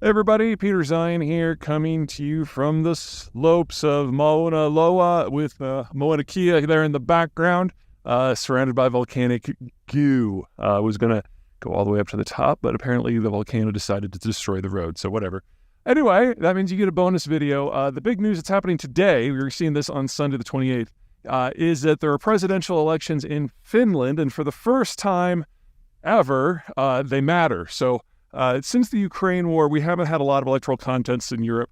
Everybody, Peter Zeihan here, coming to you from the slopes of Mauna Loa with Mauna Kea there in the background, surrounded by volcanic goo. I was going to go all the way up to the top, but apparently the volcano decided to destroy the road, so whatever. Anyway, that means you get a bonus video. The big news that's happening today, we were seeing this on Sunday the 28th, is that there are presidential elections in Finland, and for the first time ever, they matter. So since the Ukraine war, we haven't had a lot of electoral contests in Europe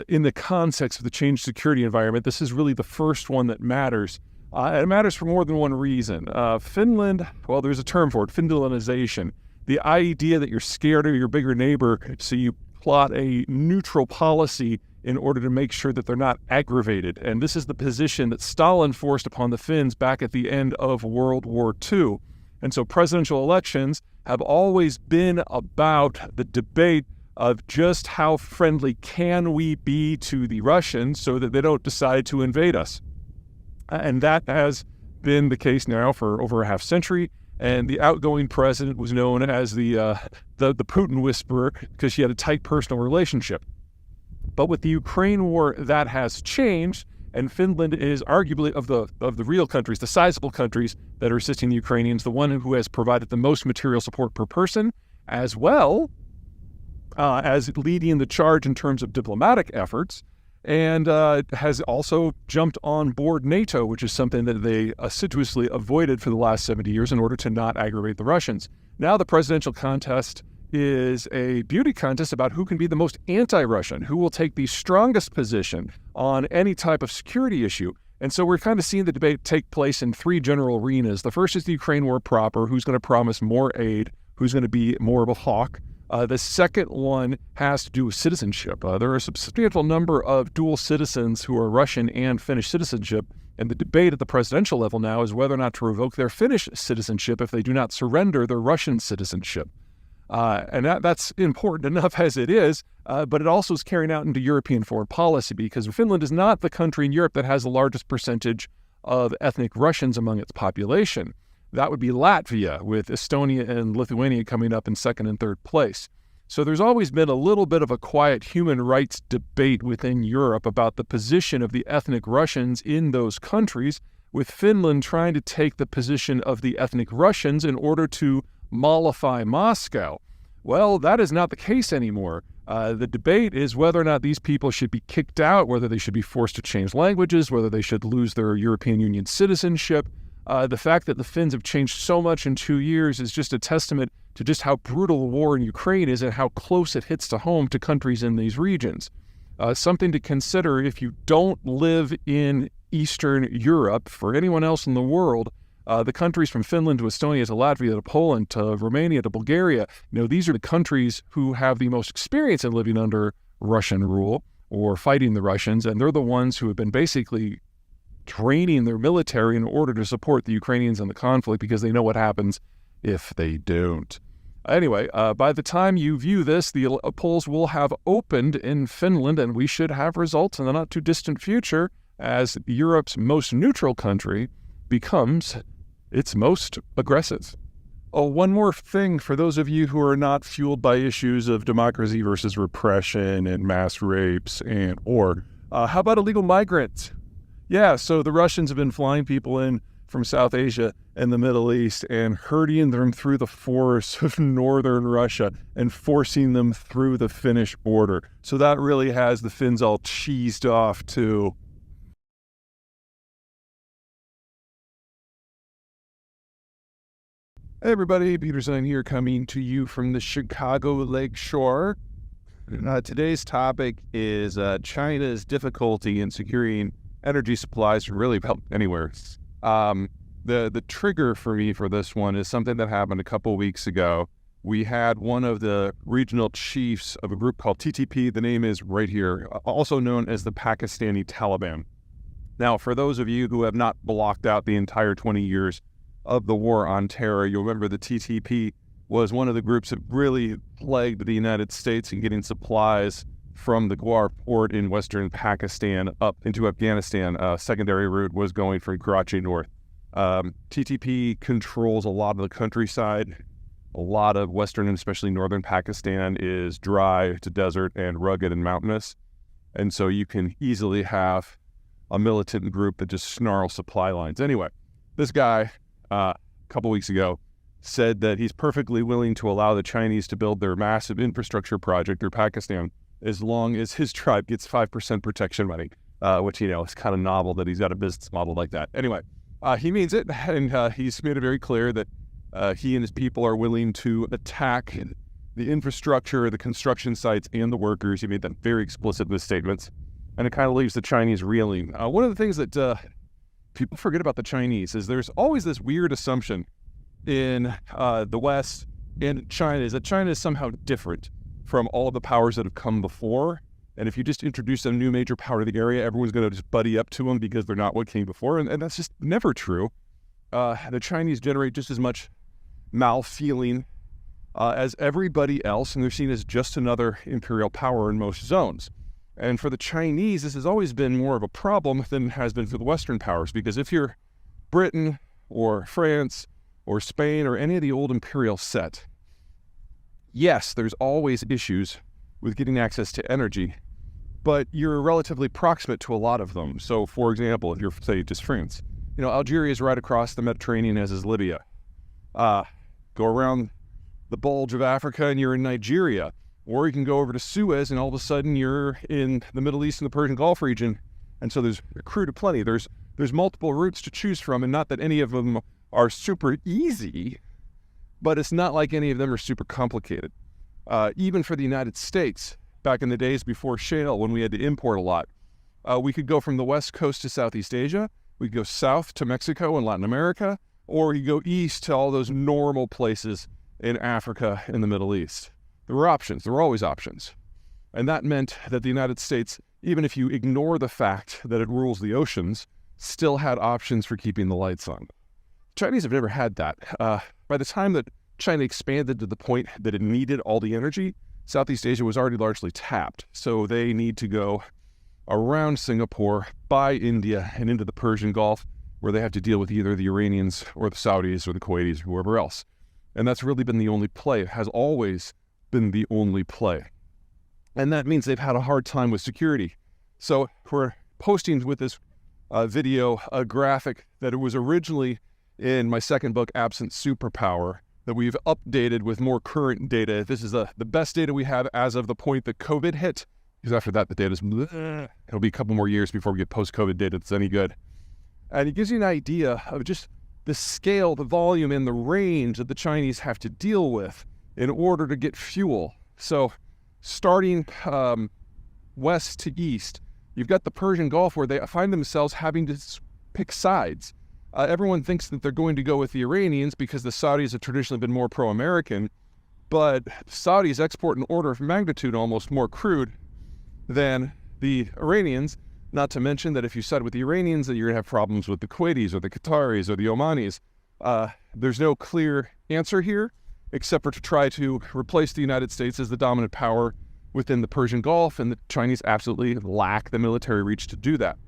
in the context of the changed security environment. This is really the first one that matters. And it matters for more than one reason. Finland, well, there's a term for it, Finlandization. The idea that you're scared of your bigger neighbor, so you plot a neutral policy in order to make sure that they're not aggravated. And this is the position that Stalin forced upon the Finns back at the end of World War II. And so presidential elections have always been about the debate of just how friendly can we be to the Russians so that they don't decide to invade us. And that has been the case now for over a half century. And the outgoing president was known as the Putin whisperer because she had a tight personal relationship. But with the Ukraine war, that has changed. And Finland is arguably of the real countries, the sizable countries that are assisting the Ukrainians, the one who has provided the most material support per person, as well as leading the charge in terms of diplomatic efforts, and has also jumped on board NATO, which is something that they assiduously avoided for the last 70 years in order to not aggravate the Russians. Now the presidential contest is a beauty contest about who can be the most anti-Russian, who will take the strongest position on any type of security issue. And so we're kind of seeing the debate take place in three general arenas. The first is the Ukraine war proper, who's going to promise more aid, who's going to be more of a hawk. The second one has to do with citizenship. There are a substantial number of dual citizens who are Russian and Finnish citizenship, and the debate at the presidential level now is whether or not to revoke their Finnish citizenship if they do not surrender their Russian citizenship. And that's important enough as it is, but it also is carrying out into European foreign policy because Finland is not the country in Europe that has the largest percentage of ethnic Russians among its population. That would be Latvia, with Estonia and Lithuania coming up in second and third place. So there's always been a little bit of a quiet human rights debate within Europe about the position of the ethnic Russians in those countries, with Finland trying to take the position of the ethnic Russians in order to mollify Moscow. Well, that is not the case anymore. The debate is whether or not these people should be kicked out, whether they should be forced to change languages, whether they should lose their European Union citizenship. The fact that the Finns have changed so much in 2 years is just a testament to just how brutal the war in Ukraine is and how close it hits to home to countries in these regions. Something to consider if you don't live in Eastern Europe. For anyone else in the world, the countries from Finland to Estonia to Latvia to Poland to Romania to Bulgaria, these are the countries who have the most experience in living under Russian rule or fighting the Russians, and they're the ones who have been basically training their military in order to support the Ukrainians in the conflict because they know what happens if they don't. Anyway, by the time you view this, the polls will have opened in Finland, and we should have results in the not-too-distant future as Europe's most neutral country becomes its most aggressive. Oh, one more thing for those of you who are not fueled by issues of democracy versus repression and mass rapes and war. How about illegal migrants? Yeah, so the Russians have been flying people in from South Asia and the Middle East and herding them through the forests of northern Russia and forcing them through the Finnish border. So that really has the Finns all cheesed off too. Hey everybody, Peter Zeihan here, coming to you from the Chicago Lake Shore. Today's topic is China's difficulty in securing energy supplies from really about anywhere. The trigger for me for this one is something that happened a couple weeks ago. We had one of the regional chiefs of a group called TTP, the name is right here, also known as the Pakistani Taliban. Now, for those of you who have not blocked out the entire 20 years of the war on terror, you'll remember the TTP was one of the groups that really plagued the United States in getting supplies from the Gwar port in western Pakistan up into Afghanistan. Secondary route was going from Karachi north. TTP controls a lot of the countryside A lot of western and especially northern Pakistan is dry to desert and rugged and mountainous. And so you can easily have a militant group that just snarls supply lines. Anyway, this guy, a couple weeks ago, said that he's perfectly willing to allow the Chinese to build their massive infrastructure project through Pakistan as long as his tribe gets 5% protection money, which, is kind of novel that he's got a business model like that. Anyway, he means it, and he's made it very clear that he and his people are willing to attack the infrastructure, the construction sites, and the workers. He made that very explicit in his statements, and it kind of leaves the Chinese reeling. One of the things that people forget about the Chinese is there's always this weird assumption in the West and China is that China is somehow different from all of the powers that have come before. And if you just introduce a new major power to the area, everyone's going to just buddy up to them because they're not what came before. And that's just never true. The Chinese generate just as much mal-feeling as everybody else, and they're seen as just another imperial power in most zones. And for the Chinese, this has always been more of a problem than it has been for the Western powers, because if you're Britain or France or Spain or any of the old imperial set, yes, there's always issues with getting access to energy, but you're relatively proximate to a lot of them. So, for example, if you're, say, just France, Algeria is right across the Mediterranean, as is Libya. Go around the bulge of Africa and you're in Nigeria. Or you can go over to Suez and all of a sudden you're in the Middle East and the Persian Gulf region. And so there's crude aplenty. There's multiple routes to choose from, and not that any of them are super easy, but it's not like any of them are super complicated. Even for the United States, back in the days before shale, when we had to import a lot, we could go from the West Coast to Southeast Asia. We could go south to Mexico and Latin America, or you go east to all those normal places in Africa and the Middle East. There were options. There were always options. And that meant that the United States, even if you ignore the fact that it rules the oceans, still had options for keeping the lights on. Chinese have never had that. By the time that China expanded to the point that it needed all the energy, Southeast Asia was already largely tapped. So they need to go around Singapore, by India, and into the Persian Gulf, where they have to deal with either the Iranians or the Saudis or the Kuwaitis or whoever else. And that's really been the only play. It has always been the only play. And that means they've had a hard time with security. So we're posting with this video a graphic that it was originally in my second book, Accidental Superpower, that we've updated with more current data. This is the best data we have as of the point that COVID hit, because after that, the data's it'll be a couple more years before we get post-COVID data that's any good. And it gives you an idea of just the scale, the volume, and the range that the Chinese have to deal with in order to get fuel. So starting west to east, you've got the Persian Gulf where they find themselves having to pick sides. Everyone thinks that they're going to go with the Iranians because the Saudis have traditionally been more pro-American, but Saudis export an order of magnitude almost more crude than the Iranians, not to mention that if you side with the Iranians, that you're going to have problems with the Kuwaitis or the Qataris or the Omanis. There's no clear answer here, except for to try to replace the United States as the dominant power within the Persian Gulf, and the Chinese absolutely lack the military reach to do that.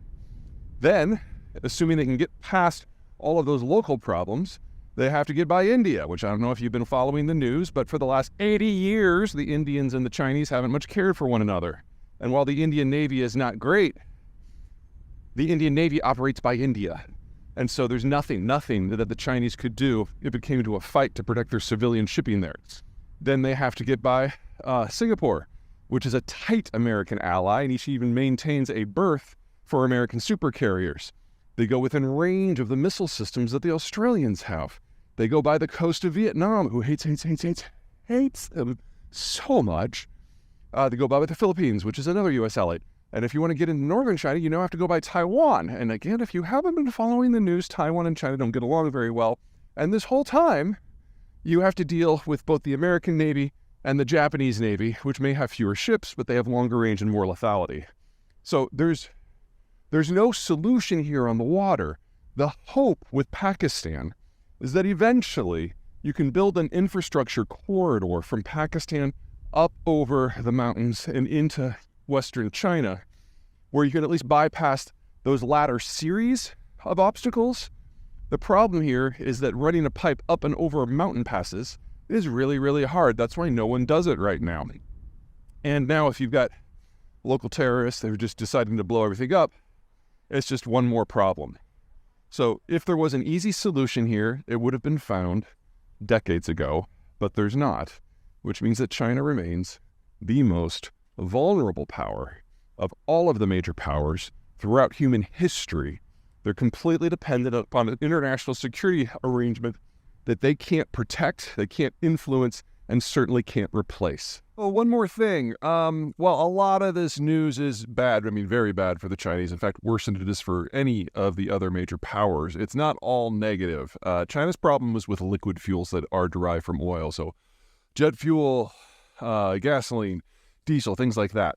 Then, assuming they can get past all of those local problems, they have to get by India, which I don't know if you've been following the news, but for the last 80 years, the Indians and the Chinese haven't much cared for one another. And while the Indian Navy is not great, the Indian Navy operates by India. And so there's nothing that the Chinese could do if it came to a fight to protect their civilian shipping there. Then they have to get by Singapore, which is a tight American ally, and he even maintains a berth for American supercarriers. They go within range of the missile systems that the Australians have. They go by the coast of Vietnam, who hates them so much. They go by with the Philippines, which is another U.S. ally. And if you want to get into northern China, you now have to go by Taiwan. And again, if you haven't been following the news, Taiwan and China don't get along very well. And this whole time, you have to deal with both the American Navy and the Japanese Navy, which may have fewer ships, but they have longer range and more lethality. So there's no solution here on the water. The hope with Pakistan is that eventually you can build an infrastructure corridor from Pakistan up over the mountains and into Western China, where you can at least bypass those latter series of obstacles. The problem here is that running a pipe up and over mountain passes is really, really hard. That's why no one does it right now. And now if you've got local terrorists that are just deciding to blow everything up, it's just one more problem. So if there was an easy solution here, it would have been found decades ago, but there's not, which means that China remains the most vulnerable power of all of the major powers throughout human history. They're completely dependent upon an international security arrangement that they can't protect, they can't influence, and certainly can't replace. Oh, one more thing. Well, a lot of this news is bad. I mean, very bad for the Chinese. In fact, worse than it is for any of the other major powers. It's not all negative. China's problem was with liquid fuels that are derived from oil. So jet fuel, gasoline, diesel, things like that.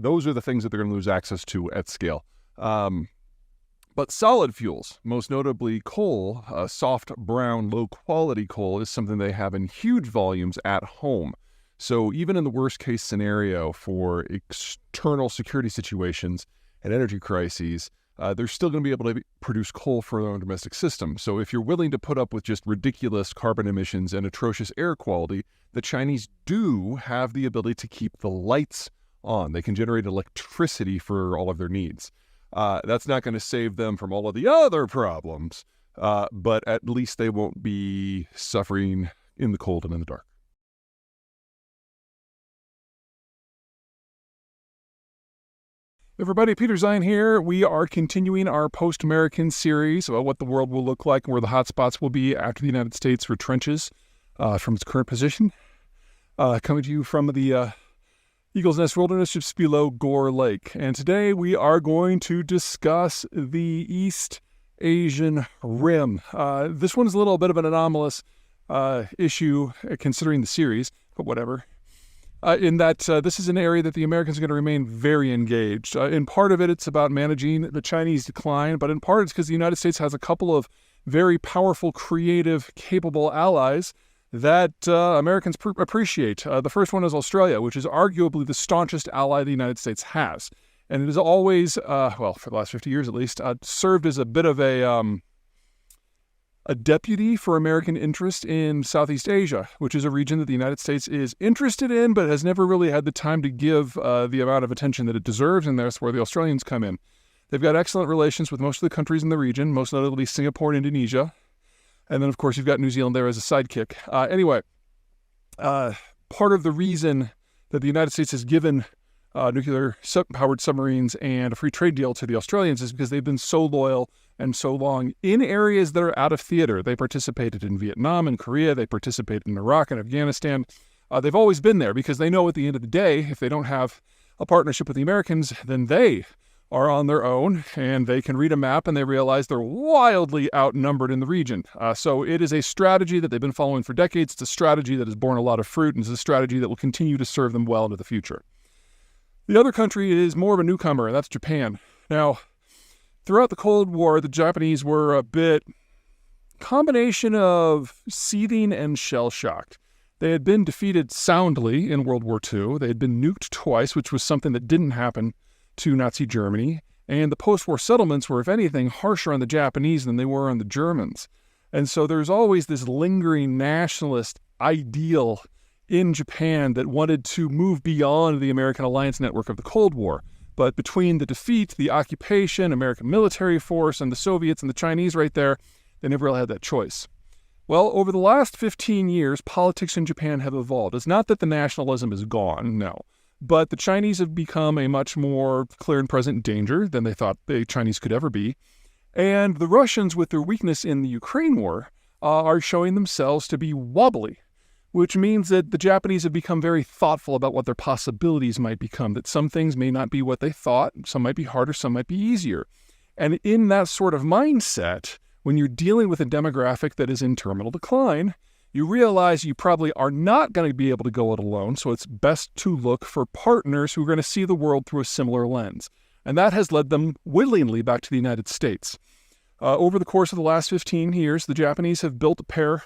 Those are the things that they're going to lose access to at scale. But solid fuels, most notably coal, soft, brown, low-quality coal, is something they have in huge volumes at home. So even in the worst-case scenario for external security situations and energy crises, they're still going to be able to produce coal for their own domestic system. So if you're willing to put up with just ridiculous carbon emissions and atrocious air quality, the Chinese do have the ability to keep the lights on. They can generate electricity for all of their needs. That's not going to save them from all of the other problems, but at least they won't be suffering in the cold and in the dark. Everybody, Peter Zeihan here. We are continuing our post-American series about what the world will look like and where the hotspots will be after the United States retrenches from its current position. Coming to you from the Eagle's Nest Wilderness just below Gore Lake. And today we are going to discuss the East Asian Rim. This one's a little bit of an anomalous issue considering the series, but whatever. In that this is an area that the Americans are going to remain very engaged. In part of it, it's about managing the Chinese decline, but in part it's because the United States has a couple of very powerful, creative, capable allies that Americans appreciate. The first one is Australia, which is arguably the staunchest ally the United States has. And it has always, well, for the last 50 years at least, served as a bit of a deputy for American interest in Southeast Asia, which is a region that the United States is interested in, but has never really had the time to give the amount of attention that it deserves, and that's where the Australians come in. They've got excellent relations with most of the countries in the region, most notably Singapore and Indonesia. And then, of course, you've got New Zealand there as a sidekick. Anyway, part of the reason that the United States has given nuclear-powered submarines and a free trade deal to the Australians is because they've been so loyal and so long in areas that are out of theater. They participated in Vietnam and Korea. They participated in Iraq and Afghanistan. They've always been there because they know at the end of the day, if they don't have a partnership with the Americans, then they are on their own, and they can read a map and they realize they're wildly outnumbered in the region. So it is a strategy that they've been following for decades. It's a strategy that has borne a lot of fruit, and it's a strategy that will continue to serve them well into the future. The other country is more of a newcomer, and that's Japan. Now, throughout the Cold War, the Japanese were a bit combination of seething and shell-shocked. They had been defeated soundly in World War II. They had been nuked twice, which was something that didn't happen to Nazi Germany, and the post-war settlements were, if anything, harsher on the Japanese than they were on the Germans. And so there's always this lingering nationalist ideal in Japan that wanted to move beyond the American alliance network of the Cold War. But between the defeat, the occupation, American military force, and the Soviets and the Chinese right there, they never really had that choice. Well, over the last 15 years, politics in Japan have evolved. It's not that the nationalism is gone, no. But the Chinese have become a much more clear and present danger than they thought the Chinese could ever be. And the Russians, with their weakness in the Ukraine war, are showing themselves to be wobbly, which means that the Japanese have become very thoughtful about what their possibilities might become, that some things may not be what they thought, some might be harder, some might be easier. And in that sort of mindset, when you're dealing with a demographic that is in terminal decline, you realize you probably are not going to be able to go it alone, so it's best to look for partners who are going to see the world through a similar lens. And that has led them willingly back to the United States. Over the course of the last 15 years, the Japanese have built a pair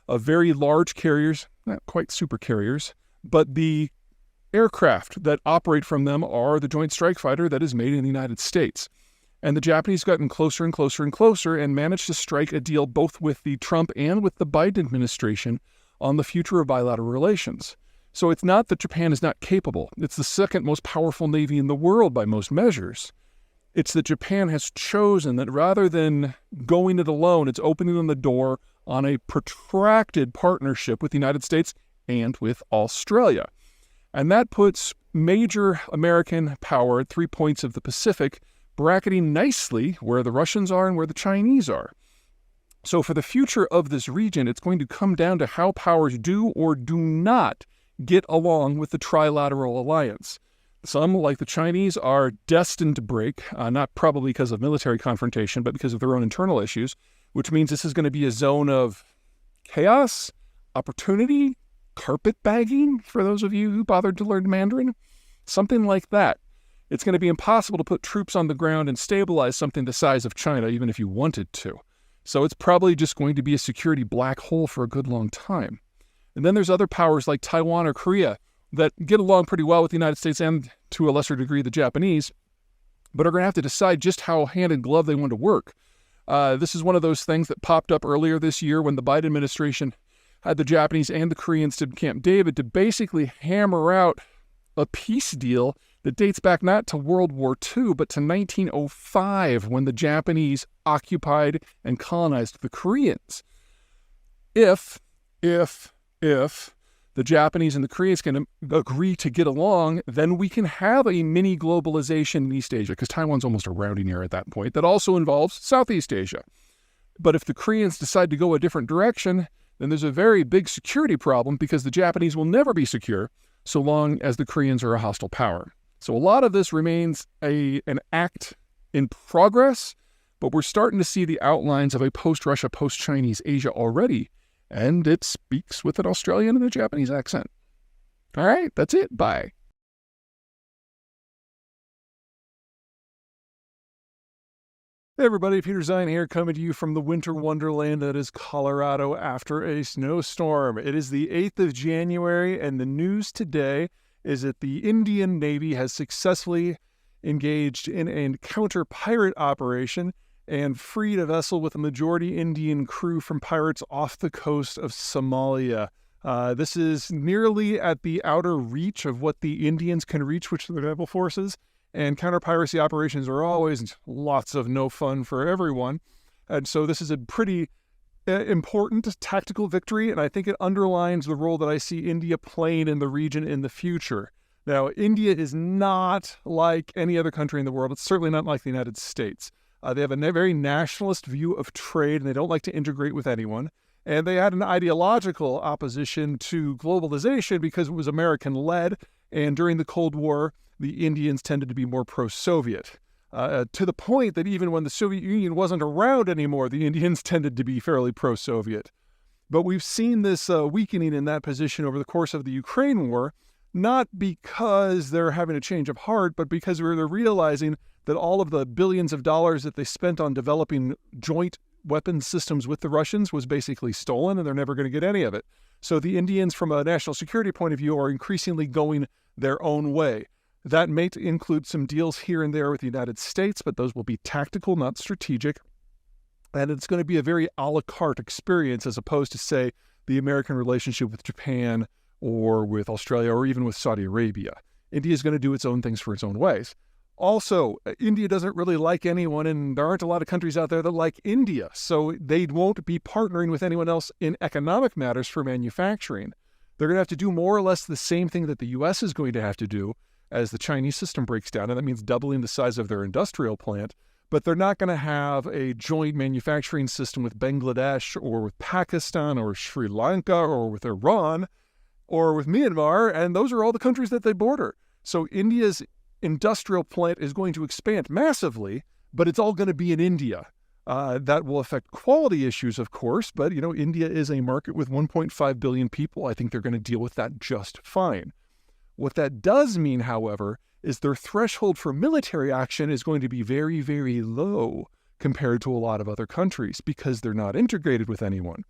of very large carriers, not quite super carriers, but the aircraft that operate from them are the Joint Strike Fighter that is made in the United States. And the Japanese gotten closer and closer and closer and managed to strike a deal both with the Trump and with the Biden administration on the future of bilateral relations. So it's not that Japan is not capable. It's the second most powerful navy in the world by most measures. It's that Japan has chosen that rather than going it alone, it's opening the door on a protracted partnership with the United States and with Australia. And that puts major American power at 3 points of the Pacific, bracketing nicely where the Russians are and where the Chinese are. So for the future of this region, it's going to come down to how powers do or do not get along with the trilateral alliance. Some, like the Chinese, are destined to break, not probably because of military confrontation, but because of their own internal issues, which means this is going to be a zone of chaos, opportunity, carpetbagging, for those of you who bothered to learn Mandarin, something like that. It's going to be impossible to put troops on the ground and stabilize something the size of China, even if you wanted to. So it's probably just going to be a security black hole for a good long time. And then there's other powers like Taiwan or Korea that get along pretty well with the United States and, to a lesser degree, the Japanese, but are going to have to decide just how hand in glove they want to work. This is one of those things that popped up earlier this year when the Biden administration had the Japanese and the Koreans to Camp David to basically hammer out a peace deal that dates back not to World War II, but to 1905, when the Japanese occupied and colonized the Koreans. If the Japanese and the Koreans can agree to get along, then we can have a mini globalization in East Asia, because Taiwan's almost a rounding error at that point, that also involves Southeast Asia. But if the Koreans decide to go a different direction, then there's a very big security problem, because the Japanese will never be secure so long as the Koreans are a hostile power. So a lot of this remains an act in progress, but we're starting to see the outlines of a post-Russia, post-Chinese Asia already, and it speaks with an Australian and a Japanese accent. All right, that's it. Bye. Hey everybody, Peter Zeihan here, coming to you from the winter wonderland that is Colorado after a snowstorm. It is the 8th of January, and the news today is that the Indian Navy has successfully engaged in a counter-pirate operation and freed a vessel with a majority Indian crew from pirates off the coast of Somalia. This is nearly at the outer reach of what the Indians can reach, which are the naval forces. And counter-piracy operations are always lots of no fun for everyone. And so this is a pretty important tactical victory, and I think it underlines the role that I see India playing in the region in the future. Now, India is not like any other country in the world. It's certainly not like the United States. They have a very nationalist view of trade, and they don't like to integrate with anyone. And they had an ideological opposition to globalization because it was American-led, and during the Cold War, the Indians tended to be more pro-Soviet, to the point that even when the Soviet Union wasn't around anymore, the Indians tended to be fairly pro-Soviet. But we've seen this weakening in that position over the course of the Ukraine war, not because they're having a change of heart, but because they're realizing that all of the billions of dollars that they spent on developing joint weapons systems with the Russians was basically stolen, and they're never going to get any of it. So the Indians, from a national security point of view, are increasingly going their own way. That may include some deals here and there with the United States, but those will be tactical, not strategic. And it's going to be a very a la carte experience, as opposed to, say, the American relationship with Japan or with Australia or even with Saudi Arabia. India is going to do its own things for its own ways. Also, India doesn't really like anyone, and there aren't a lot of countries out there that like India, so they won't be partnering with anyone else in economic matters for manufacturing. They're going to have to do more or less the same thing that the U.S. is going to have to do as the Chinese system breaks down, and that means doubling the size of their industrial plant, but they're not going to have a joint manufacturing system with Bangladesh or with Pakistan or Sri Lanka or with Iran or with Myanmar, and those are all the countries that they border. So India's industrial plant is going to expand massively, but it's all going to be in India. That will affect quality issues, of course, but, India is a market with 1.5 billion people. I think they're going to deal with that just fine. What that does mean, however, is their threshold for military action is going to be very, very low compared to a lot of other countries because they're not integrated with anyone.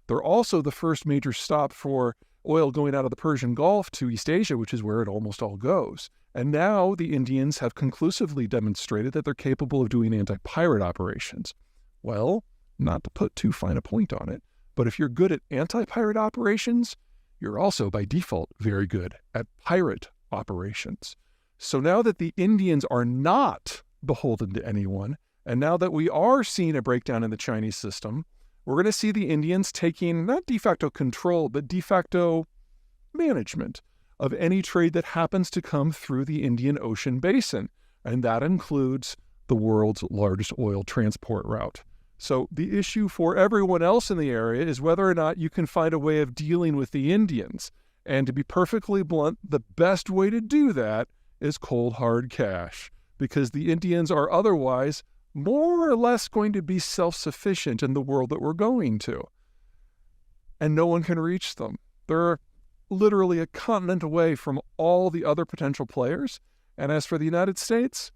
They're also the first major stop for oil going out of the Persian Gulf to East Asia, which is where it almost all goes. And now the Indians have conclusively demonstrated that they're capable of doing anti-pirate operations. Well, not to put too fine a point on it, But if you're good at anti-pirate operations, you're also by default very good at pirate operations. So now that the Indians are not beholden to anyone, and now that we are seeing a breakdown in the Chinese system, we're going to see the Indians taking not de facto control, but de facto management of any trade that happens to come through the Indian Ocean basin. And that includes the world's largest oil transport route. So the issue for everyone else in the area is whether or not you can find a way of dealing with the Indians. And to be perfectly blunt, the best way to do that is cold hard cash, because the Indians are otherwise more or less going to be self-sufficient in the world that we're going to. And no one can reach them. They're literally a continent away from all the other potential players. And as for the United States,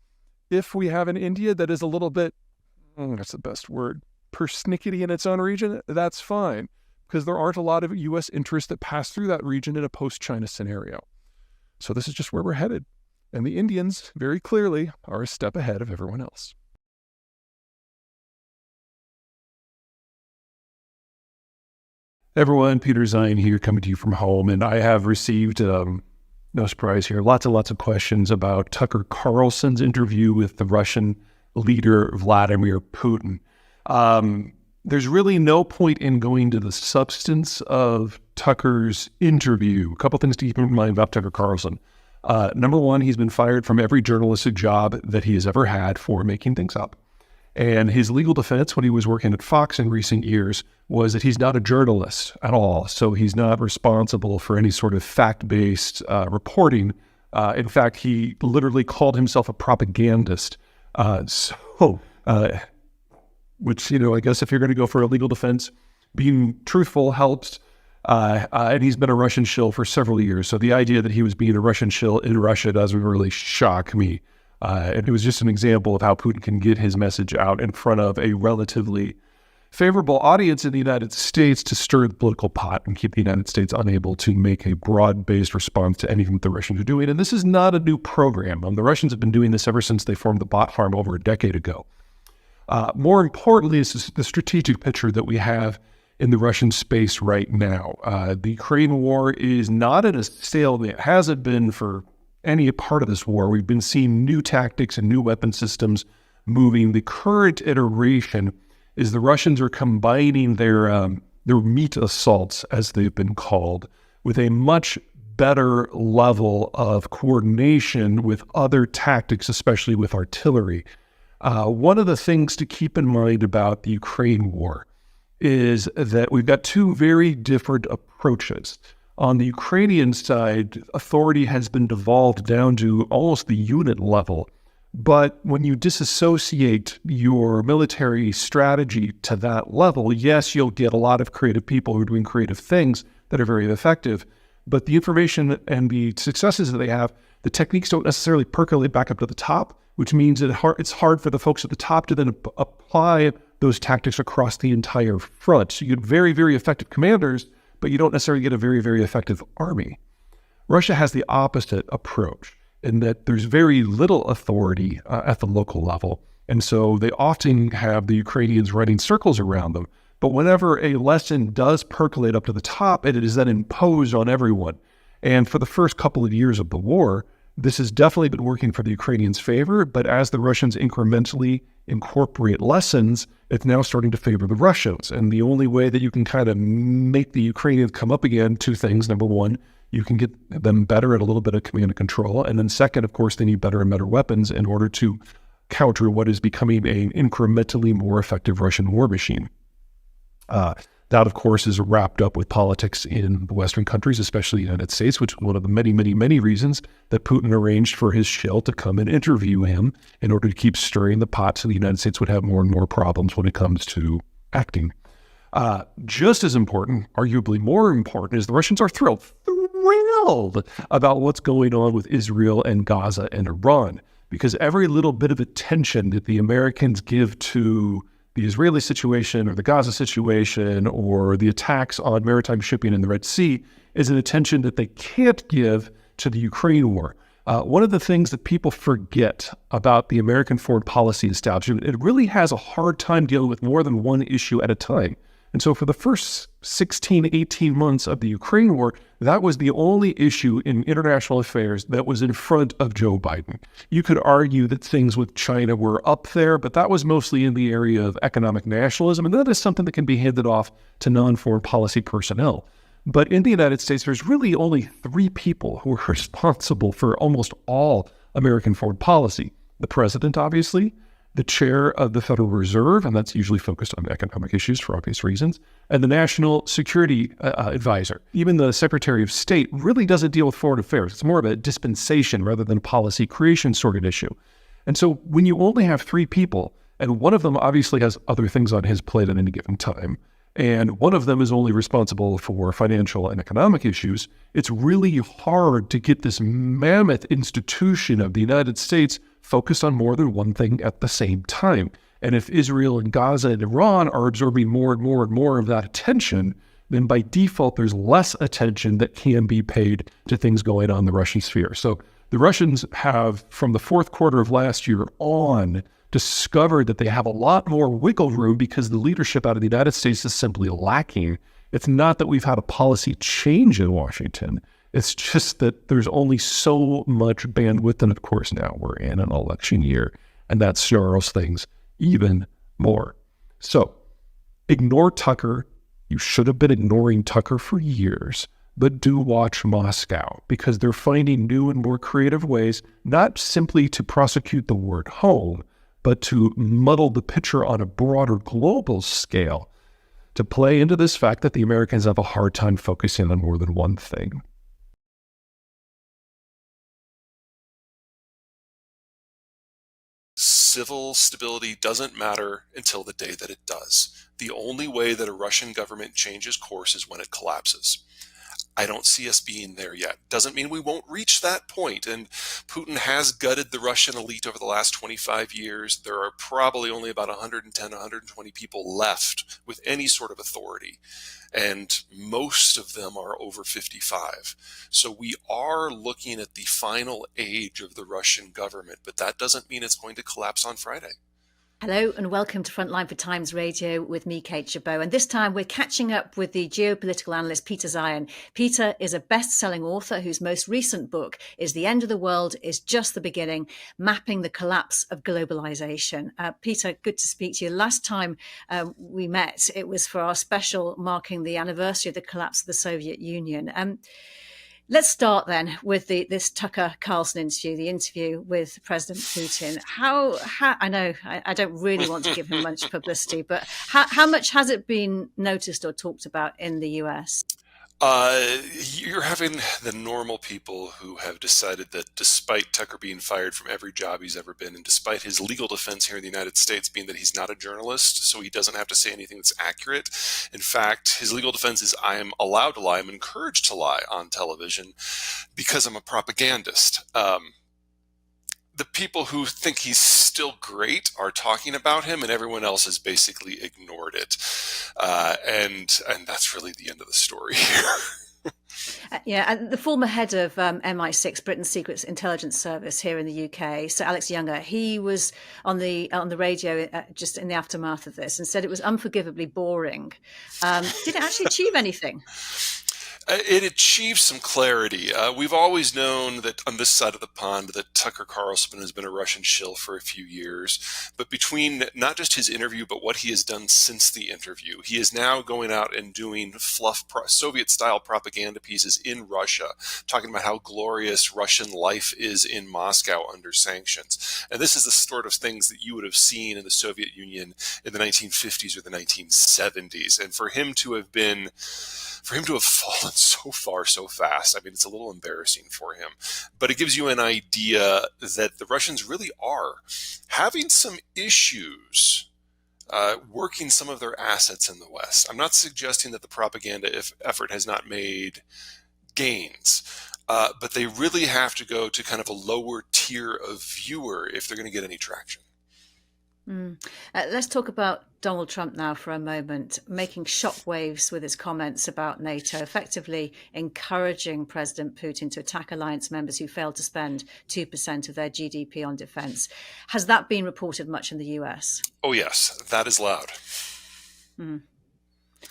if we have an India that is a little bit, that's the best word, persnickety in its own region, that's fine, because there aren't a lot of U.S. interests that pass through that region in a post-China scenario. So this is just where we're headed. And the Indians, very clearly, are a step ahead of everyone else. Everyone, Peter Zeihan here, coming to you from home, and I have received, no surprise here, lots and lots of questions about Tucker Carlson's interview with the Russian leader Vladimir Putin. There's really no point in going to the substance of Tucker's interview. A couple things to keep in mind about Tucker Carlson. Number one, he's been fired from every journalistic job that he has ever had for making things up. And his legal defense when he was working at Fox in recent years was that he's not a journalist at all. So he's not responsible for any sort of fact-based reporting. In fact, he literally called himself a propagandist. Which, I guess if you're going to go for a legal defense, being truthful helps. And he's been a Russian shill for several years. So the idea that he was being a Russian shill in Russia doesn't really shock me. And it was just an example of how Putin can get his message out in front of a relatively favorable audience in the United States to stir the political pot and keep the United States unable to make a broad-based response to anything that the Russians are doing. And this is not a new program. The Russians have been doing this ever since they formed the bot farm over a decade ago. More importantly, is the strategic picture that we have in the Russian space right now. The Ukraine war is not at a stalemate. It hasn't been for any part of this war. We've been seeing new tactics and new weapon systems moving. The current iteration is the Russians are combining their meat assaults, as they've been called, with a much better level of coordination with other tactics, especially with artillery. One of the things to keep in mind about the Ukraine war is that we've got two very different approaches. On the Ukrainian side, authority has been devolved down to almost the unit level. But when you disassociate your military strategy to that level, yes, you'll get a lot of creative people who are doing creative things that are very effective. But the information and the successes that they have, the techniques don't necessarily percolate back up to the top, which means that it's hard for the folks at the top to then apply those tactics across the entire front. So you get very, very effective commanders, but you don't necessarily get a very, very effective army. Russia has the opposite approach in that there's very little authority at the local level. And so they often have the Ukrainians running circles around them. But whenever a lesson does percolate up to the top, it is then imposed on everyone. And for the first couple of years of the war, this has definitely been working for the Ukrainians' favor. But as the Russians incrementally incorporate lessons, it's now starting to favor the Russians. And the only way that you can kind of make the Ukrainians come up again, two things. Number one, you can get them better at a little bit of command and control. And then second, of course, they need better and better weapons in order to counter what is becoming an incrementally more effective Russian war machine. That, of course, is wrapped up with politics in the Western countries, especially the United States, which is one of the many, many, many reasons that Putin arranged for his shill to come and interview him in order to keep stirring the pot so the United States would have more and more problems when it comes to acting. Just as important, arguably more important, is the Russians are thrilled about what's going on with Israel and Gaza and Iran, because every little bit of attention that the Americans give to the Israeli situation or the Gaza situation or the attacks on maritime shipping in the Red Sea is an attention that they can't give to the Ukraine war. One of the things that people forget about the American foreign policy establishment, it really has a hard time dealing with more than one issue at a time. And so for the first 16, 18 months of the Ukraine war, that was the only issue in international affairs that was in front of Joe Biden. You could argue that things with China were up there, but that was mostly in the area of economic nationalism, and that is something that can be handed off to non-foreign policy personnel. But in the United States, there's really only three people who are responsible for almost all American foreign policy. The president, obviously, the chair of the Federal Reserve, and that's usually focused on economic issues for obvious reasons, and the National Security Advisor. Even the Secretary of State really doesn't deal with foreign affairs. It's more of a dispensation rather than a policy creation sort of issue. And so when you only have three people, and one of them obviously has other things on his plate at any given time, and one of them is only responsible for financial and economic issues, it's really hard to get this mammoth institution of the United States focused on more than one thing at the same time. And if Israel and Gaza and Iran are absorbing more and more and more of that attention, then by default, there's less attention that can be paid to things going on in the Russian sphere. So the Russians have, from the fourth quarter of last year on, discovered that they have a lot more wiggle room because the leadership out of the United States is simply lacking. It's not that we've had a policy change in Washington. It's just that there's only so much bandwidth. And of course, now we're in an election year, and that snarls things even more. So ignore Tucker. You should have been ignoring Tucker for years, but do watch Moscow because they're finding new and more creative ways, not simply to prosecute the war at home, but to muddle the picture on a broader global scale, to play into this fact that the Americans have a hard time focusing on more than one thing. Civil stability doesn't matter until the day that it does. The only way that a Russian government changes course is when it collapses. I don't see us being there yet. Doesn't mean we won't reach that point. And Putin has gutted the Russian elite over the last 25 years. There are probably only about 110, 120 people left with any sort of authority. And most of them are over 55. So we are looking at the final age of the Russian government, but that doesn't mean it's going to collapse on Friday. Hello and welcome to Frontline for Times Radio with me, Kate Chabot. And this time we're catching up with the geopolitical analyst, Peter Zeihan. Peter is a best-selling author whose most recent book is The End of the World is Just the Beginning, Mapping the Collapse of Globalization. Peter, good to speak to you. Last time we met, it was for our special marking the anniversary of the collapse of the Soviet Union. Let's start then with this Tucker Carlson interview, the interview with President Putin. How I know I don't really want to give him much publicity, but how much has it been noticed or talked about in the US? You're having the normal people who have decided that despite Tucker being fired from every job he's ever been, and despite his legal defense here in the United States being that he's not a journalist, so he doesn't have to say anything that's accurate. In fact, his legal defense is I am allowed to lie, I'm encouraged to lie on television because I'm a propagandist. The people who think he's still great are talking about him, and everyone else has basically ignored it. And that's really the end of the story here. Yeah, and the former head of MI6, Britain's Secret Intelligence Service here in the UK, Sir Alex Younger, he was on the radio just in the aftermath of this and said it was unforgivably boring. Did it actually achieve anything? It achieves some clarity. We've always known that on this side of the pond that Tucker Carlson has been a Russian shill for a few years. But between not just his interview, but what he has done since the interview, he is now going out and doing Soviet-style propaganda pieces in Russia, talking about how glorious Russian life is in Moscow under sanctions. And this is the sort of things that you would have seen in the Soviet Union in the 1950s or the 1970s. And for him to have fallen so far so fast, I mean, it's a little embarrassing for him. But it gives you an idea that the Russians really are having some issues working some of their assets in the West. I'm not suggesting that the propaganda effort has not made gains, but they really have to go to kind of a lower tier of viewer if they're going to get any traction. Let's talk about Donald Trump now for a moment, making shockwaves with his comments about NATO, effectively encouraging President Putin to attack alliance members who failed to spend 2% of their GDP on defense. Has that been reported much in the US? Oh, yes, that is loud.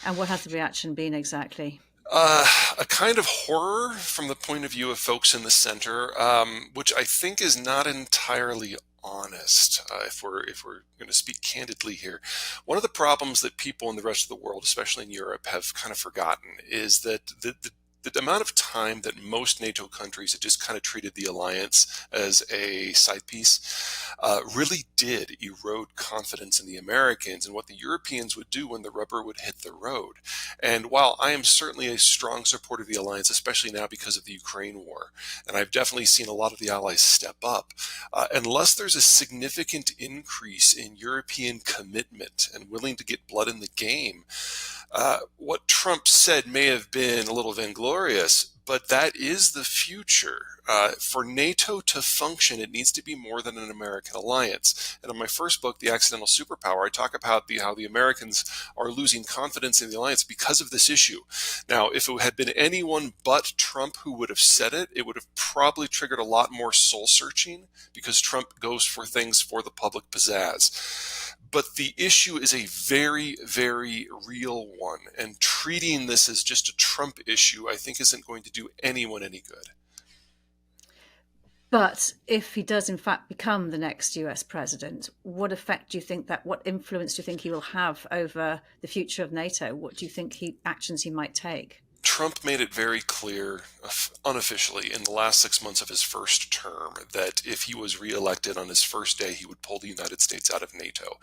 And what has the reaction been exactly? A kind of horror from the point of view of folks in the center, which I think is not entirely honest. If we're going to speak candidly here, one of the problems that people in the rest of the world, especially in Europe, have kind of forgotten is that the amount of time that most NATO countries had just kind of treated the alliance as a side piece really did erode confidence in the Americans and what the Europeans would do when the rubber would hit the road. And while I am certainly a strong supporter of the alliance, especially now because of the Ukraine war, and I've definitely seen a lot of the allies step up, unless there's a significant increase in European commitment and willing to get blood in the game, what Trump said may have been a little vainglorious, but that is the future. For NATO to function, it needs to be more than an American alliance. And in my first book, The Accidental Superpower, I talk about how the Americans are losing confidence in the alliance because of this issue. Now, if it had been anyone but Trump who would have said it, it would have probably triggered a lot more soul searching because Trump goes for things for the public pizzazz. But the issue is a very, very real one. And treating this as just a Trump issue, I think, isn't going to do anyone any good. But if he does, in fact, become the next US president, what influence do you think he will have over the future of NATO? What do you think actions he might take? Trump made it very clear, unofficially, in the last 6 months of his first term, that if he was reelected on his first day, he would pull the United States out of NATO.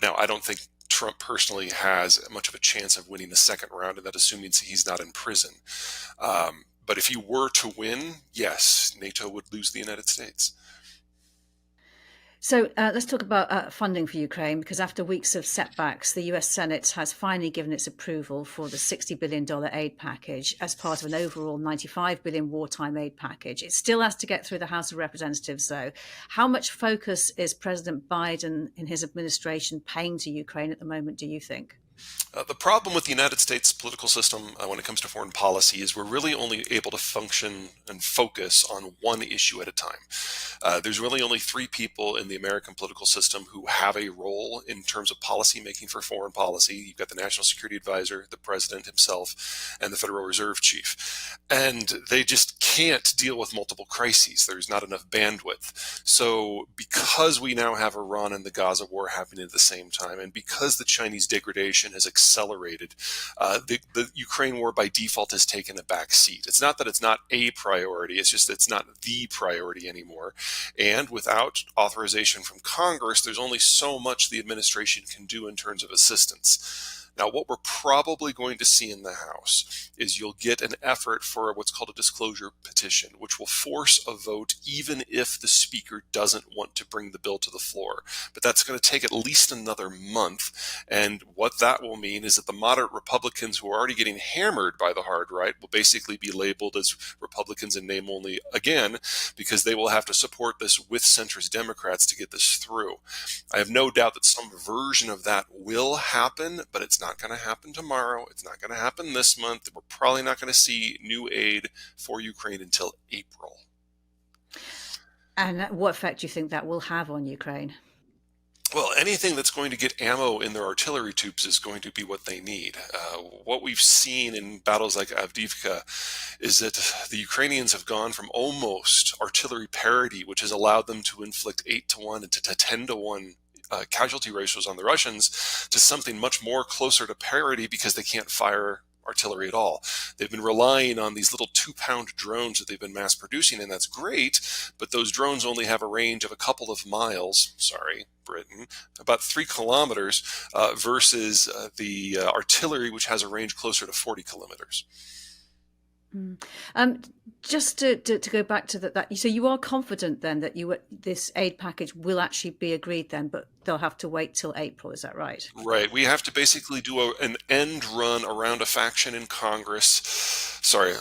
Now, I don't think Trump personally has much of a chance of winning the second round, and that assuming he's not in prison. But if he were to win, yes, NATO would lose the United States. So let's talk about funding for Ukraine, because after weeks of setbacks, the US Senate has finally given its approval for the $60 billion aid package as part of an overall $95 billion wartime aid package. It still has to get through the House of Representatives, though. How much focus is President Biden and his administration paying to Ukraine at the moment, do you think? The problem with the United States political system when it comes to foreign policy is we're really only able to function and focus on one issue at a time. There's really only three people in the American political system who have a role in terms of policy making for foreign policy. You've got the National Security Advisor, the President himself, and the Federal Reserve Chief. And they just can't deal with multiple crises. There's not enough bandwidth. So because we now have Iran and the Gaza war happening at the same time, and because the Chinese degradation has accelerated, the Ukraine war by default has taken a back seat. It's not that it's not a priority, it's just that it's not the priority anymore. And without authorization from Congress, there's only so much the administration can do in terms of assistance. Now, what we're probably going to see in the House is you'll get an effort for what's called a disclosure petition, which will force a vote even if the speaker doesn't want to bring the bill to the floor. But that's going to take at least another month. And what that will mean is that the moderate Republicans who are already getting hammered by the hard right will basically be labeled as Republicans in name only again, because they will have to support this with centrist Democrats to get this through. I have no doubt that some version of that will happen, but it's not going to happen tomorrow. It's not going to happen this month. We're probably not going to see new aid for Ukraine until April. And what effect do you think that will have on Ukraine? Well, anything that's going to get ammo in their artillery tubes is going to be what they need. What we've seen in battles like Avdiivka is that the Ukrainians have gone from almost artillery parity, which has allowed them to inflict 8-1 and to 10-1 casualty ratios on the Russians, to something much more closer to parity because they can't fire artillery at all. They've been relying on these little 2-pound drones that they've been mass producing, and that's great, but those drones only have a range of a couple of miles, sorry, Britain, about 3 kilometers, versus the artillery, which has a range closer to 40 kilometers. Just to go back to that, so you are confident then that this aid package will actually be agreed then, but they'll have to wait till April, is that right? Right. We have to basically do an end run around a faction in Congress. Sorry.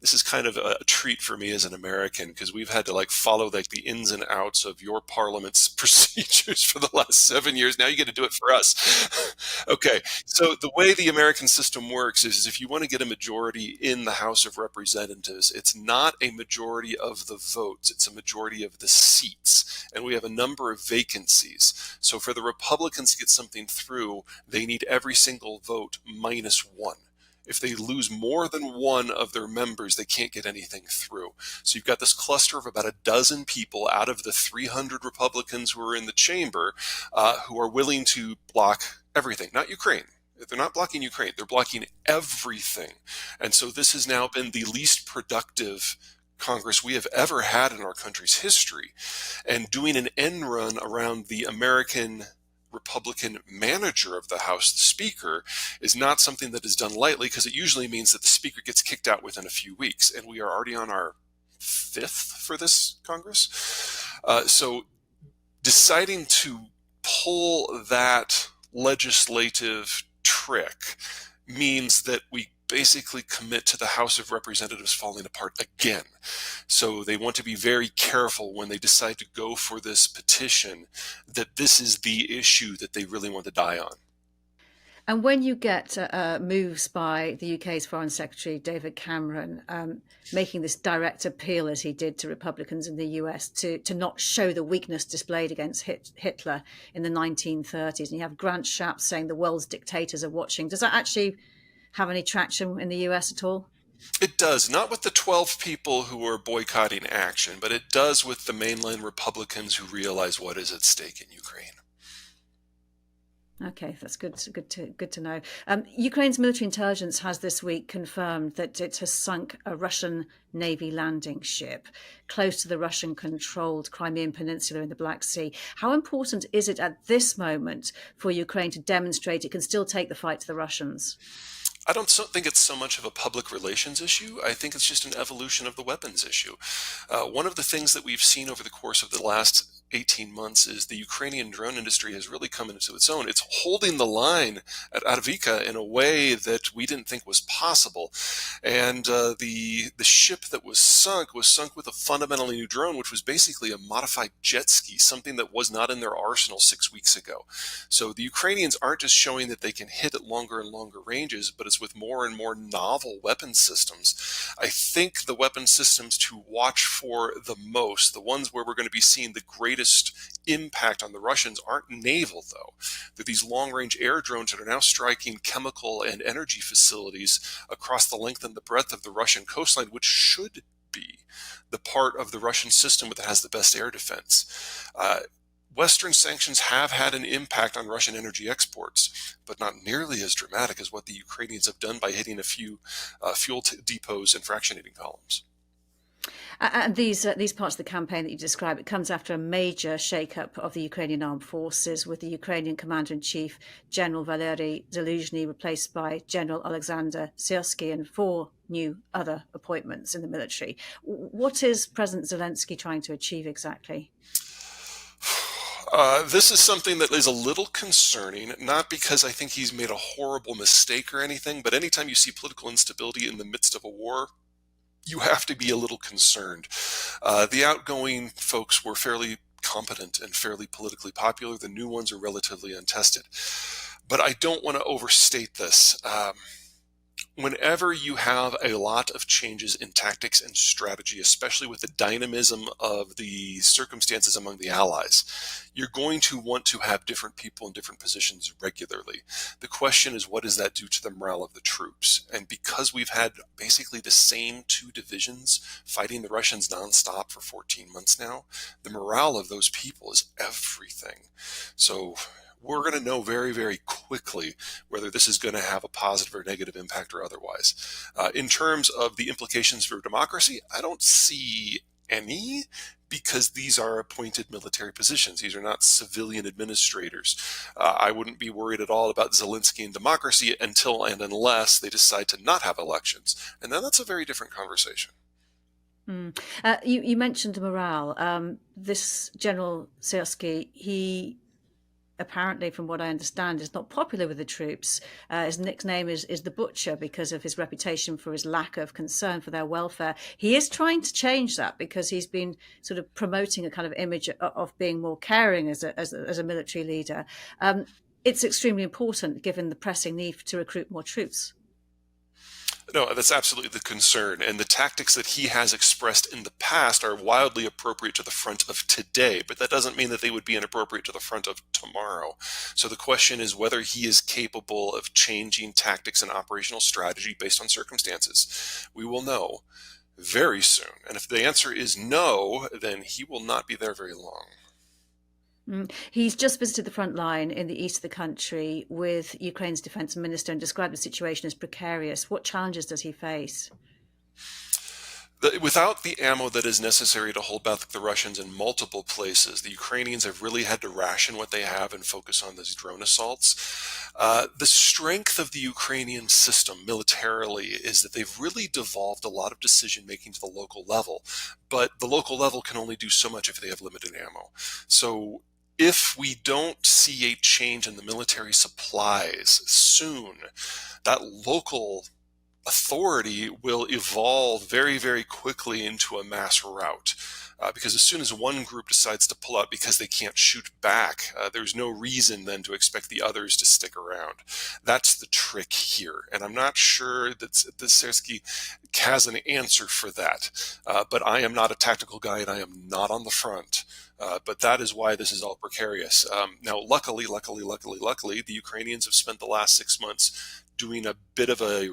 this is kind of a treat for me as an American, because we've had to like follow like the ins and outs of your parliament's procedures for the last 7 years. Now you get to do it for us. Okay, so the way the American system works is if you want to get a majority in the House of Representatives, it's not a majority of the votes, it's a majority of the seats. And we have a number of vacancies. So for the Republicans to get something through, they need every single vote minus one. If they lose more than one of their members, they can't get anything through. So you've got this cluster of about a dozen people out of the 300 Republicans who are in the chamber who are willing to block everything, not Ukraine. They're not blocking Ukraine. They're blocking everything. And so this has now been the least productive Congress we have ever had in our country's history. And doing an end run around the American Republican manager of the House, the Speaker, is not something that is done lightly, because it usually means that the Speaker gets kicked out within a few weeks. And we are already on our fifth for this Congress. So deciding to pull that legislative trick means that we basically commit to the House of Representatives falling apart again. So they want to be very careful when they decide to go for this petition that this is the issue that they really want to die on. And when you get moves by the UK's Foreign Secretary, David Cameron, making this direct appeal, as he did to Republicans in the US, to not show the weakness displayed against Hitler in the 1930s, and you have Grant Shapps saying the world's dictators are watching, does that actually have any traction in the US at all? It does, not with the 12 people who are boycotting action, but it does with the mainline Republicans who realize what is at stake in Ukraine. Okay, that's good to know. Ukraine's military intelligence has this week confirmed that it has sunk a Russian Navy landing ship close to the Russian-controlled Crimean Peninsula in the Black Sea. How important is it at this moment for Ukraine to demonstrate it can still take the fight to the Russians? I don't think it's so much of a public relations issue. I think it's just an evolution of the weapons issue. One of the things that we've seen over the course of the last 18 months is the Ukrainian drone industry has really come into its own. It's holding the line at Avdiivka in a way that we didn't think was possible. And the ship that was sunk with a fundamentally new drone, which was basically a modified jet ski, something that was not in their arsenal 6 weeks ago. So the Ukrainians aren't just showing that they can hit at longer and longer ranges, but it's with more and more novel weapon systems. I think the weapon systems to watch for the most, the ones where we're going to be seeing the greatest impact on the Russians, aren't naval, though. They're these long-range air drones that are now striking chemical and energy facilities across the length and the breadth of the Russian coastline, which should be the part of the Russian system that has the best air defense. Western sanctions have had an impact on Russian energy exports, but not nearly as dramatic as what the Ukrainians have done by hitting a few fuel depots and fractionating columns. And these parts of the campaign that you describe, it comes after a major shake-up of the Ukrainian armed forces, with the Ukrainian Commander-in-Chief, General Valery Zaluzhny, replaced by General Alexander Syrsky, and 4 new other appointments in the military. What is President Zelensky trying to achieve exactly? This is something that is a little concerning, not because I think he's made a horrible mistake or anything, but anytime you see political instability in the midst of a war, you have to be a little concerned. The outgoing folks were fairly competent and fairly politically popular. The new ones are relatively untested. But I don't want to overstate this. Whenever you have a lot of changes in tactics and strategy, especially with the dynamism of the circumstances among the allies, you're going to want to have different people in different positions regularly. The question is, what does that do to the morale of the troops? And because we've had basically the same 2 divisions fighting the Russians nonstop for 14 months now, the morale of those people is everything. So we're going to know very, very quickly whether this is going to have a positive or negative impact or otherwise. In terms of the implications for democracy, I don't see any, because these are appointed military positions. These are not civilian administrators. I wouldn't be worried at all about Zelensky and democracy until and unless they decide to not have elections. And then that's a very different conversation. You mentioned morale. This General Syrsky, he apparently, from what I understand, is not popular with the troops. His nickname is the Butcher because of his reputation for his lack of concern for their welfare. He is trying to change that because he's been sort of promoting a kind of image of being more caring as a military leader. It's extremely important given the pressing need to recruit more troops. No, that's absolutely the concern. And the tactics that he has expressed in the past are wildly appropriate to the front of today, but that doesn't mean that they would be inappropriate to the front of tomorrow. So the question is whether he is capable of changing tactics and operational strategy based on circumstances. We will know very soon. And if the answer is no, then he will not be there very long. He's just visited the front line in the east of the country with Ukraine's defense minister and described the situation as precarious. What challenges does he face? Without the ammo that is necessary to hold back the Russians in multiple places, the Ukrainians have really had to ration what they have and focus on these drone assaults. The strength of the Ukrainian system militarily is that they've really devolved a lot of decision making to the local level, but the local level can only do so much if they have limited ammo. So if we don't see a change in the military supplies soon, that local authority will evolve very, very quickly into a mass rout. Because as soon as one group decides to pull out because they can't shoot back, there's no reason then to expect the others to stick around. That's the trick here. And I'm not sure that Sersky has an answer for that. But I am not a tactical guy and I am not on the front. But that is why this is all precarious. Now, luckily, the Ukrainians have spent the last 6 months doing a bit of a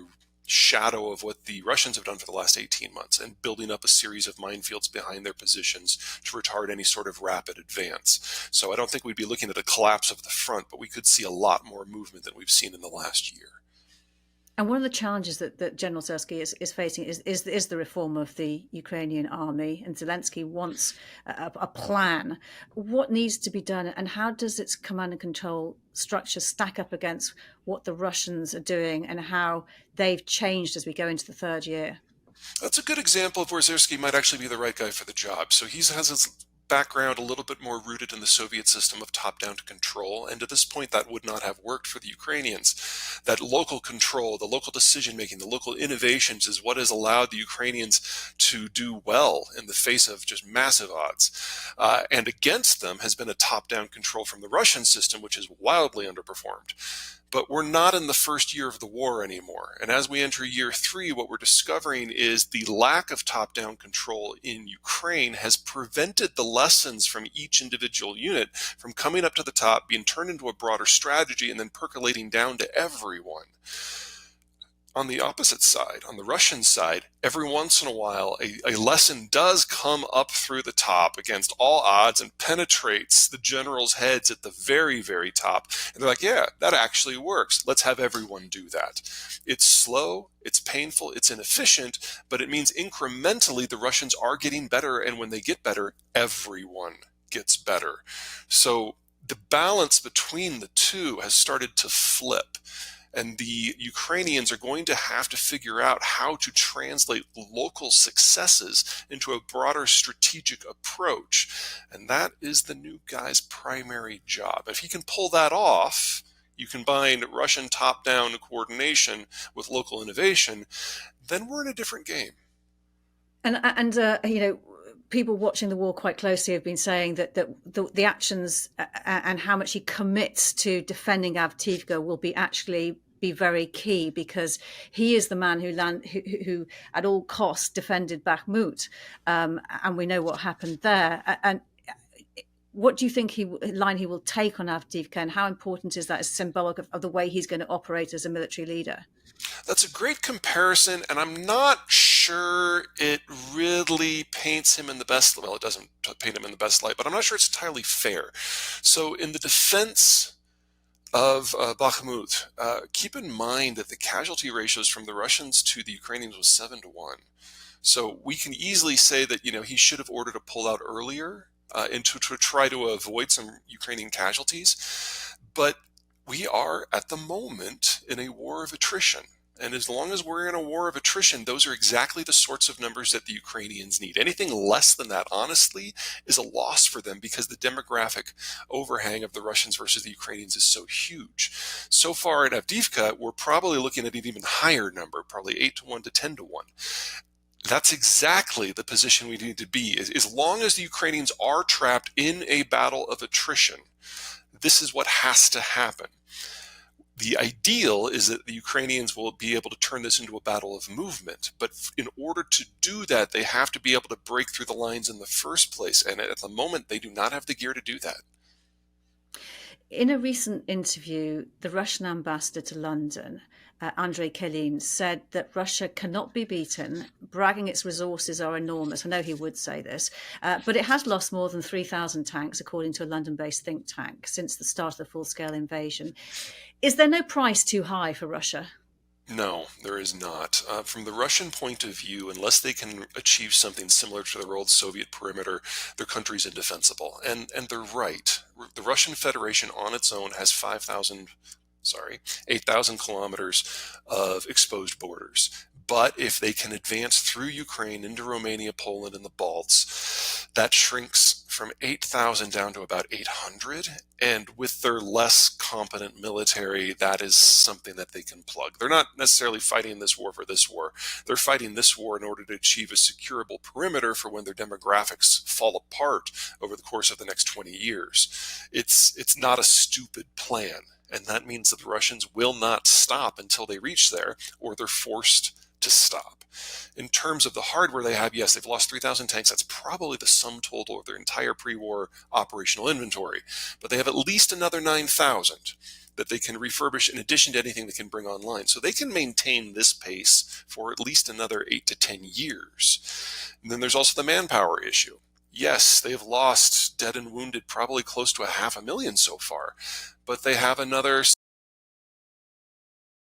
shadow of what the Russians have done for the last 18 months and building up a series of minefields behind their positions to retard any sort of rapid advance. So I don't think we'd be looking at a collapse of the front, but we could see a lot more movement than we've seen in the last year. And one of the challenges that General Sersky is facing is the reform of the Ukrainian army, and Zelensky wants a plan. What needs to be done, and how does its command and control structure stack up against what the Russians are doing and how they've changed as we go into the third year? That's a good example of where Zersky might actually be the right guy for the job. So he has his background a little bit more rooted in the Soviet system of top-down control, and to this point that would not have worked for the Ukrainians. That local control, the local decision-making, the local innovations is what has allowed the Ukrainians to do well in the face of just massive odds. And against them has been a top-down control from the Russian system, which is wildly underperformed. But we're not in the first year of the war anymore. And as we enter year 3, what we're discovering is the lack of top-down control in Ukraine has prevented the lessons from each individual unit from coming up to the top, being turned into a broader strategy, and then percolating down to everyone. On the opposite side, on the Russian side, every once in a while, a lesson does come up through the top against all odds and penetrates the generals' heads at the very, very top. And they're like, yeah, that actually works. Let's have everyone do that. It's slow, it's painful, it's inefficient, but it means incrementally the Russians are getting better. And when they get better, everyone gets better. So the balance between the two has started to flip. And the Ukrainians are going to have to figure out how to translate local successes into a broader strategic approach. And that is the new guy's primary job. If he can pull that off, you combine Russian top-down coordination with local innovation, then we're in a different game. And you know, people watching the war quite closely have been saying that the actions and how much he commits to defending Avdiivka will be very key, because he is the man who at all costs defended Bakhmut, and we know what happened there. And what do you think line he will take on Avdiivka, and how important is that as symbolic of the way he's going to operate as a military leader? That's a great comparison, and I'm not sure it really paints him in the best, well, it doesn't paint him in the best light, but I'm not sure it's entirely fair. So in the defense of Bakhmut, keep in mind that the casualty ratios from the Russians to the Ukrainians was 7-1. So we can easily say that, he should have ordered a pullout earlier and to try to avoid some Ukrainian casualties. But we are at the moment in a war of attrition. And as long as we're in a war of attrition, those are exactly the sorts of numbers that the Ukrainians need. Anything less than that, honestly, is a loss for them because the demographic overhang of the Russians versus the Ukrainians is so huge. So far in Avdiivka, we're probably looking at an even higher number, probably 8-1 to 10-1. That's exactly the position we need to be. As long as the Ukrainians are trapped in a battle of attrition, this is what has to happen. The ideal is that the Ukrainians will be able to turn this into a battle of movement. But in order to do that, they have to be able to break through the lines in the first place. And at the moment, they do not have the gear to do that. In a recent interview, the Russian ambassador to London, Andrei Kelin, said that Russia cannot be beaten, bragging its resources are enormous. I know he would say this, but it has lost more than 3,000 tanks, according to a London-based think tank, since the start of the full-scale invasion. Is there no price too high for Russia? No, there is not. From the Russian point of view, unless they can achieve something similar to their old Soviet perimeter, their country's indefensible. And they're right. The Russian Federation on its own has 8,000 kilometers of exposed borders. But if they can advance through Ukraine into Romania, Poland, and the Balts, that shrinks from 8,000 down to about 800. And with their less competent military, that is something that they can plug. They're not necessarily fighting this war for this war. They're fighting this war in order to achieve a securable perimeter for when their demographics fall apart over the course of the next 20 years. It's not a stupid plan. And that means that the Russians will not stop until they reach there, or they're forced to stop. In terms of the hardware they have, yes, they've lost 3,000 tanks. That's probably the sum total of their entire pre-war operational inventory. But they have at least another 9,000 that they can refurbish in addition to anything they can bring online. So they can maintain this pace for at least another 8 to 10 years. And then there's also the manpower issue. Yes, they've lost dead and wounded probably close to 500,000 so far, but they have another